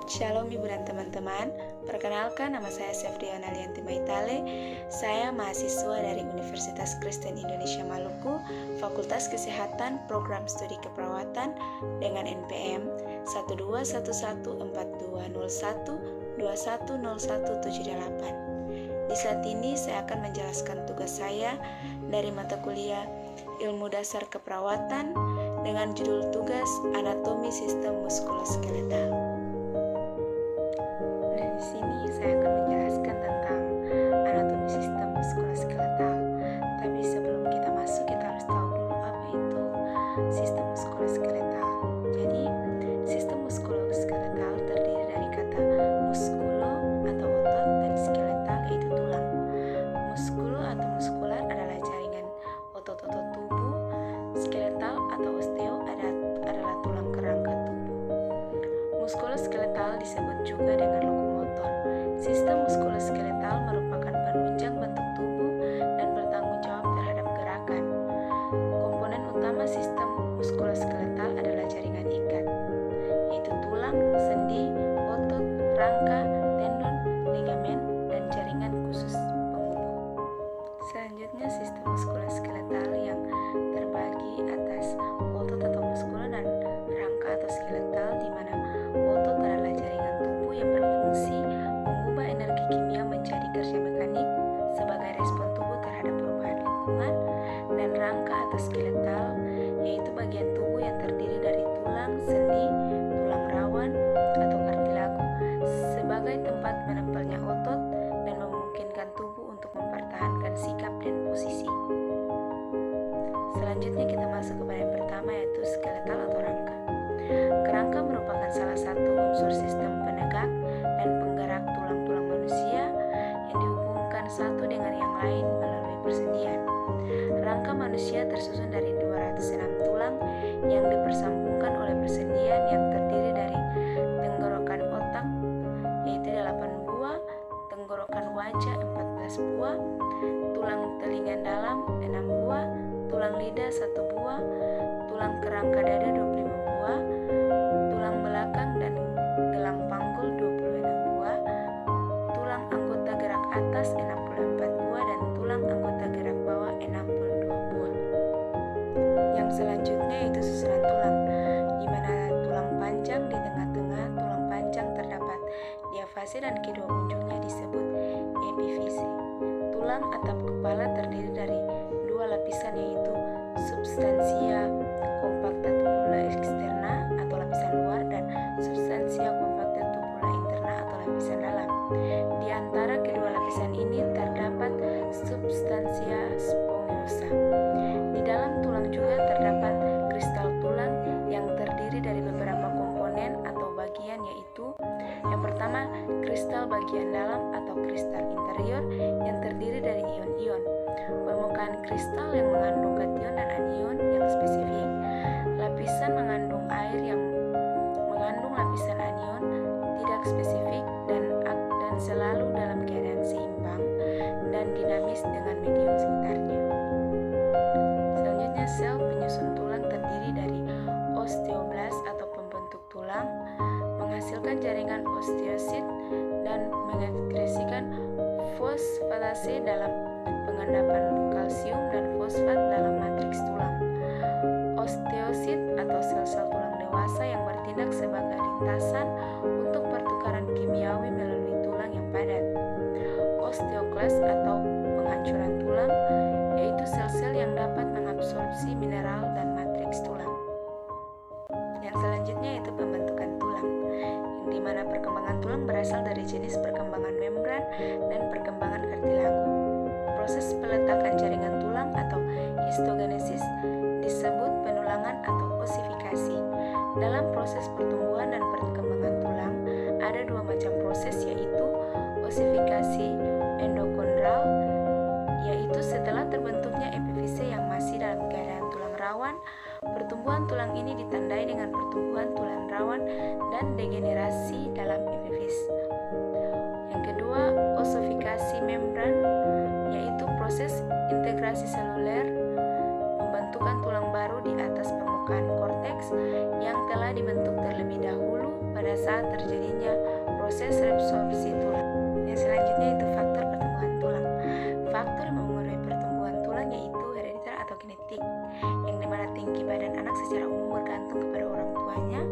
Shalom Ibu dan teman-teman, perkenalkan nama saya Sefriana Lianti Maitale. Saya mahasiswa dari Universitas Kristen Indonesia Maluku, Fakultas Kesehatan, Program Studi Keperawatan dengan NPM 12114210121078. Di saat ini saya akan menjelaskan tugas saya dari mata kuliah Ilmu Dasar Keperawatan dengan judul tugas Anatomi Sistem Muskuloskeletal. Di sini saya akan menjelaskan tentang anatomi sistem muskuloskeletal. Tapi sebelum kita masuk, kita harus tahu dulu apa itu sistem muskuloskeletal. Jadi, sistem muskuloskeletal terdiri dari kata muskulo atau otot dan skeletal yaitu tulang. Muskulo atau muskular adalah jaringan otot-otot tubuh. Skeletal atau osteo adalah tulang kerangka tubuh. Muskuloskeletal disebut juga dengan lokomotor. Sistem muskuloskeletal merupakan penunjang bentuk tubuh dan bertanggung jawab terhadap gerakan. Komponen utama sistem muskuloskeletal adalah jaringan ikat, yaitu tulang, sendi, otot, rangka, tendon, ligamen, dan jaringan khusus penghubung. Selanjutnya, sistem muskuloskeletal yang terbagi atas otot atau muskulo dan rangka atau skeletal, di mana otot adalah jaringan tubuh yang berfungsi mengubah energi kimia menjadi kerja mekanik sebagai respon tubuh terhadap perubahan lingkungan, dan rangka atau skeletal yaitu bagian tubuh yang terdiri dari tulang, sendi, tulang rawan atau kartilago sebagai tempat menempelnya otot dan memungkinkan tubuh untuk mempertahankan sikap dan posisi. Selanjutnya kita masuk kepada yang pertama, yaitu skeletal atau rangka. Kerangka merupakan salah satu unsur sistem penegak dan penggerak tulang-tulang manusia yang dihubungkan satu dengan yang lain melalui persendian. Rangka manusia tersusun dari 206 tulang yang dipersambungkan oleh persendian yang terdiri dari tenggorokan otak yaitu 8 buah, tenggorokan wajah 14 buah, tulang telinga dalam 6 buah, tulang lidah 1 buah, tulang kerangka dada 25 buah, tulang belakang dan gelang panggul 26 buah, tulang anggota gerak atas 64 buah, dan tulang anggota gerak bawah 62 buah. Yang selanjutnya itu susunan tulang, di mana tulang panjang di tengah-tengah tulang panjang terdapat diafase dan kedua ujungnya disebut epifise. Tulang atap kepala terdiri dari dua lapisan, yaitu substansia compacta tubula externa atau lapisan luar dan substansia compacta tubula interna atau lapisan dalam. Di antara kedua lapisan ini terdapat substansia spongosa. Di dalam tulang juga terdapat kristal tulang yang terdiri dari beberapa komponen atau bagian, yaitu yang pertama kristal bagian dalam atau kristal interior yang terdiri dari ion-ion. Permukaan kristal yang mengandung kation dan anion yang spesifik. Lapisan mengandung air yang mengandung lapisan anion tidak spesifik dan selalu dalam keadaan seimbang dan dinamis dengan medium sekitarnya. Selanjutnya, sel penyusun tulang terdiri dari osteoblast atau pembentuk tulang, menghasilkan jaringan osteosit dan mengekskresikan fosfatase dalam pengendapan kalsium dan fosfat dalam matriks tulang. Osteosit atau sel-sel tulang dewasa yang bertindak sebagai lintasan untuk pertukaran kimiawi melalui tulang yang padat. Osteoklas atau penghancuran tulang, yaitu sel-sel yang dapat mengabsorpsi mineral dan matriks tulang. Yang selanjutnya yaitu pembentukan tulang, di mana perkembangan tulang berasal dari jenis perkembangan membran dan perkembangan kartilago. Proses peletakan jaringan tulang atau histogenesis disebut penulangan atau osifikasi. Dalam proses pertumbuhan dan perkembangan tulang, ada dua macam proses, yaitu osifikasi endokondral, yaitu setelah terbentuknya epifise yang masih dalam keadaan tulang rawan. Pertumbuhan tulang ini ditandai dengan pertumbuhan tulang rawan dan degenerasi dalam epifis. Yang kedua, osifikasi membran, yaitu proses integrasi seluler, pembentukan tulang baru di atas permukaan korteks yang telah dibentuk terlebih dahulu pada saat terjadinya proses resorpsi tulang. Yang selanjutnya itu faktor pertumbuhan tulang. Faktor yang mempengaruhi pertumbuhan tulang yaitu herediter atau genetik, yang dimana tinggi badan anak secara umum bergantung kepada orang tuanya.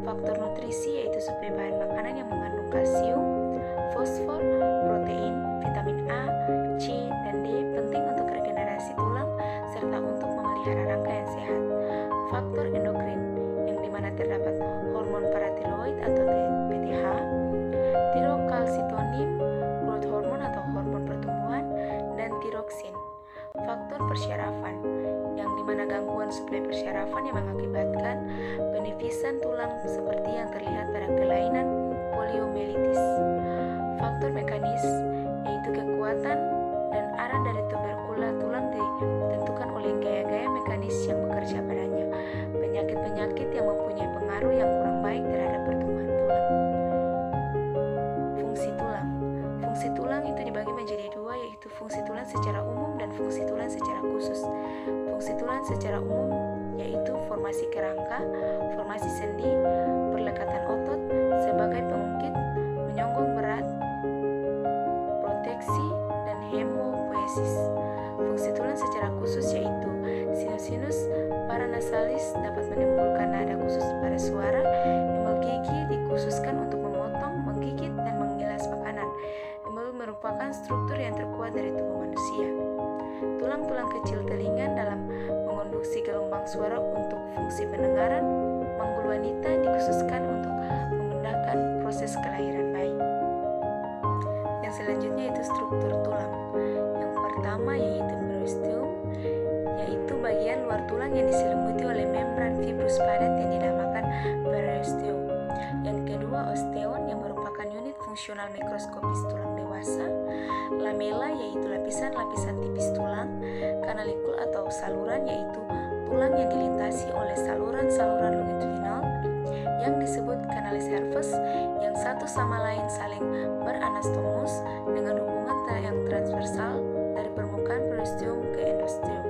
Faktor nutrisi yaitu suplai bahan makanan yang mengandung kalsium, fosfor, protein, vitamin A, C, dan D penting untuk regenerasi tulang serta untuk memelihara rangka yang sehat. Faktor endokrin, yang dimana terdapat hormon paratiroid atau PTH, tirokalsitonin, growth hormone atau hormon pertumbuhan, dan tiroksin. Faktor persyarafan, yang dimana gangguan suplai persyarafan yang mengakibatkan penepisan tulang seperti yang terlihat pada kelainan poliomyelitis. Faktor mekanis, yaitu kekuatan dan arah dari tuberkula tulang ditentukan oleh gaya-gaya mekanis yang bekerja padanya. Penyakit-penyakit yang mempunyai pengaruh yang kurang baik terhadap pertumbuhan tulang. Fungsi tulang. Fungsi tulang itu dibagi menjadi dua, yaitu fungsi tulang secara umum dan fungsi tulang secara khusus. Fungsi tulang secara umum yaitu formasi kerangka, formasi sendi, perlekatan otot sebagai pengungkit, menyonggong berat, proteksi, dan hemopoiesis. Fungsi tulang secara khusus yaitu sinus paranasalis dapat menimbulkan nada khusus pada suara, embel gigi dikhususkan untuk memotong, menggigit, dan mengilas makanan. Embel merupakan struktur yang terkuat dari tubuh manusia. Tulang-tulang kecil telinga dalam mengonduksi gelombang suara untuk fungsi pendengaran. Manggul wanita dikhususkan untuk memudahkan proses kelahiran bayi. Yang selanjutnya itu struktur tulang. Yang pertama yaitu periosteum, yaitu bagian luar tulang yang diselimuti oleh membran fibrus padat yang dinamakan periosteum. Yang kedua osteon, yang merupakan unit fungsional mikroskopis tulang dewasa. Lamela, yaitu lapisan-lapisan tipis tulang. Kanalikul atau saluran, yaitu tulang yang dilintasi oleh saluran-saluran longitudinal yang disebut kanalis nervus, yang satu sama lain saling beranastomus dengan hubungan yang transversal dari permukaan periosteum ke endosteum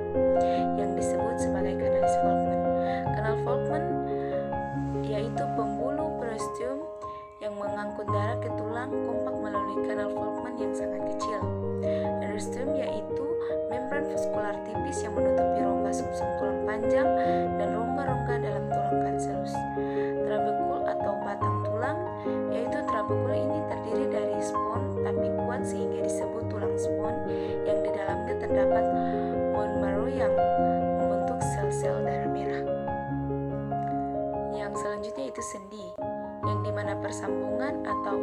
yang disebut sebagai kanalis Volkmann. Kanal Volkmann yaitu pembuluh periosteum yang mengangkut darah ke tulang kompak melalui kanal Volkmann yang sangat kecil. Endosteum yaitu membran vaskular tipis yang menutupi rongga sumsum tulang panjang dan rongga-rongga dalam tulang kanserus. Trabekul atau batang tulang, yaitu trabekul ini terdiri dari spon tapi kuat sehingga disebut tulang spon, yang di dalamnya terdapat bone marrow yang membentuk sel-sel darah merah. Yang selanjutnya itu sendi, yang dimana persambungan atau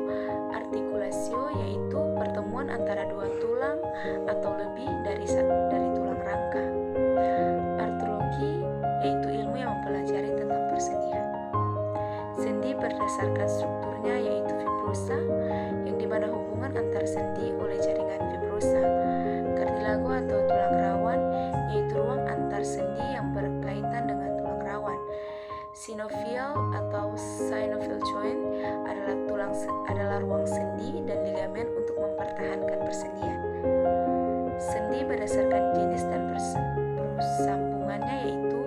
artikulasio yaitu pertemuan antara dua tulang atau lebih dari tulang rangka. Artrologi yaitu ilmu yang mempelajari tentang persendian. Sendi berdasarkan strukturnya yaitu fibrosa, yang dimana hubungan antar sendi oleh jaringan fibrosa. Cartilago atau tulang rawan yaitu ruang antar sendi yang berkaitan dengan tulang rawan. Synovial atau synovial joint adalah ruang sendi dan ligamen untuk mempertahankan persendian. Sendi berdasarkan jenis dan persambungannya yaitu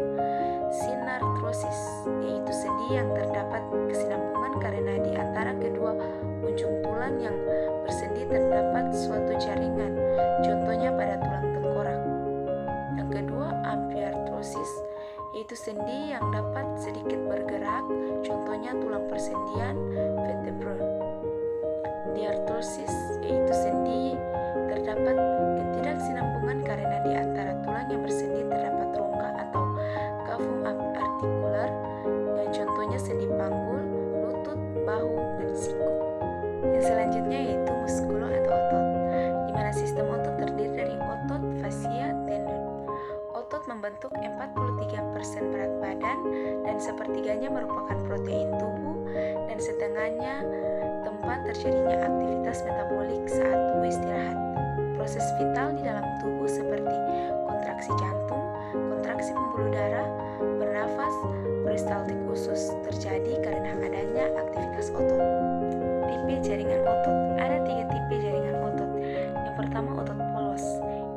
synarthrosis, yaitu sendi yang terdapat kesinambungan karena di antara kedua ujung tulang yang bersendi terdapat suatu jaringan, contohnya pada tulang tengkorak. Yang kedua, ambiarthrosis, yaitu sendi yang dapat sedikit bergerak, contohnya tulang persendian vertebra. Diarthrosis, yaitu sendi terdapat ketidaksinambungan karena di antara tulang yang bersendi terdapat rongga atau cavum articular, yang contohnya sendi panggul, lutut, bahu, dan siku. Yang selanjutnya yaitu muskulo atau otot, di mana sistem otot terdiri dari otot, fascia, tendon. Otot membentuk 43% berat badan dan sepertiganya merupakan protein tubuh dan setengahnya tempat terjadinya aktivitas metabolik saat tubuh istirahat. Proses vital di dalam tubuh seperti kontraksi jantung, kontraksi pembuluh darah, bernafas, peristaltik usus terjadi karena adanya aktivitas otot. Tipe jaringan otot. Ada 3 tipe jaringan otot. Yang pertama otot polos,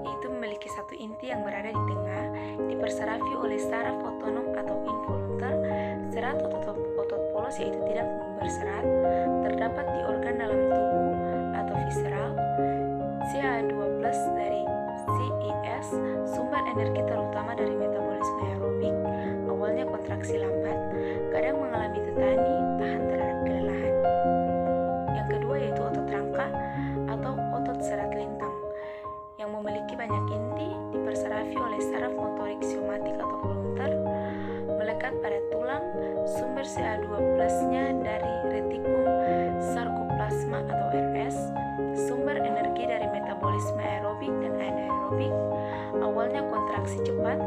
yaitu memiliki satu inti yang berada di tengah, dipersarafi oleh saraf otonom atau involuntar. Serat otot manusia itu tidak berserat, terdapat di organ dalam tubuh atau visceral. Ca2+ dari CES, sumber energi terutama dari metabolisme aerobik. Awalnya kontraksi lambat, kadang mengalami tetani, tahan terhadap kelelahan. Yang kedua yaitu otot rangka atau otot serat lintang, yang memiliki banyak inti, dipersarafi oleh saraf motorik siomatik atau voluntar, melekat pada tulang. Sumber Ca2+-nya dari retikum sarkoplasma atau RS. Sumber energi dari metabolisme aerobik dan anaerobik. Awalnya kontraksi cepat,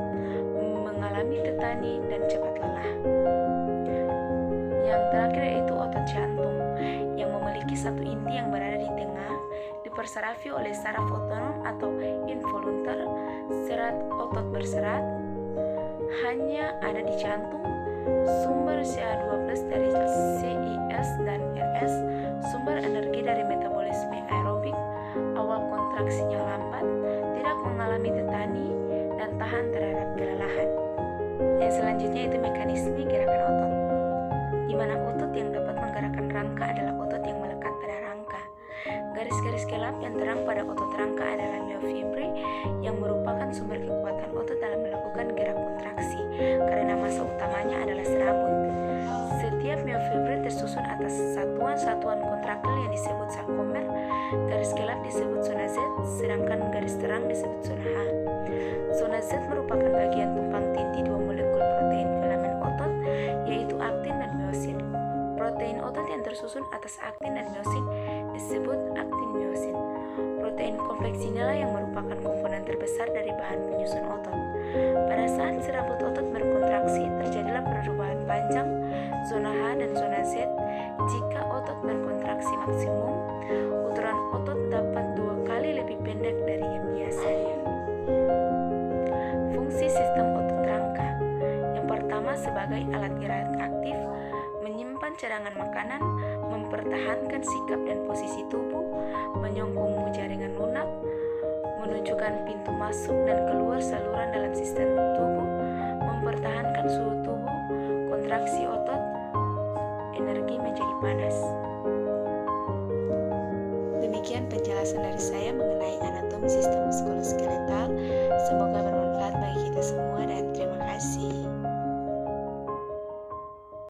mengalami tetani dan cepat lelah. Yang terakhir yaitu otot jantung, yang memiliki satu inti yang berada di tengah, dipersarafi oleh saraf otonom atau involuntar. Serat otot berserat hanya ada di jantung. Sumber Ca2+ dari CES dan RS. Sumber energi dari metabolisme aerobik. Awal kontraksinya lambat, tidak mengalami tetani, dan tahan terhadap kelelahan. Yang selanjutnya itu mekanisme gerakan otot, di mana otot yang dapat menggerakkan rangka adalah otot yang melekat pada rangka. Garis-garis gelap yang terang pada otot rangka adalah myofibri, yang merupakan sumber kekuatan otot dalam melakukan gerak kontraksi, karena massa utamanya adalah serabut. Setiap myofibri tersusun atas satuan-satuan kontraktil yang disebut sarkomer. Garis gelap disebut zona Z, sedangkan garis terang disebut zona H. Zona Z merupakan bagian tumpang tindih dua molekul protein filamen otot, yaitu aktin dan miosin. Protein otot yang tersusun atas aktin dan miosin disebut aktin miosin. Protein kompleks inilah yang merupakan komponen terbesar dari bahan penyusun otot. Pada saat serabut otot berkontraksi, terjadilah perubahan panjang zona H dan zona Z. Jika otot berkontraksi maksimum, uturan otot dapat 2 kali lebih pendek dari yang biasanya. Fungsi sistem otot rangka. Yang pertama, sebagai alat gerak aktif, menyimpan cadangan makanan, mempertahankan sikap dan posisi tubuh, menyongkong jaringan lunak, menunjukkan pintu masuk dan keluar saluran dalam sistem tubuh, mempertahankan suhu tubuh, kontraksi otot, energi menjadi panas. Demikian penjelasan dari saya mengenai anatomi sistem muskuloskeletal. Semoga bermanfaat bagi kita semua dan terima kasih.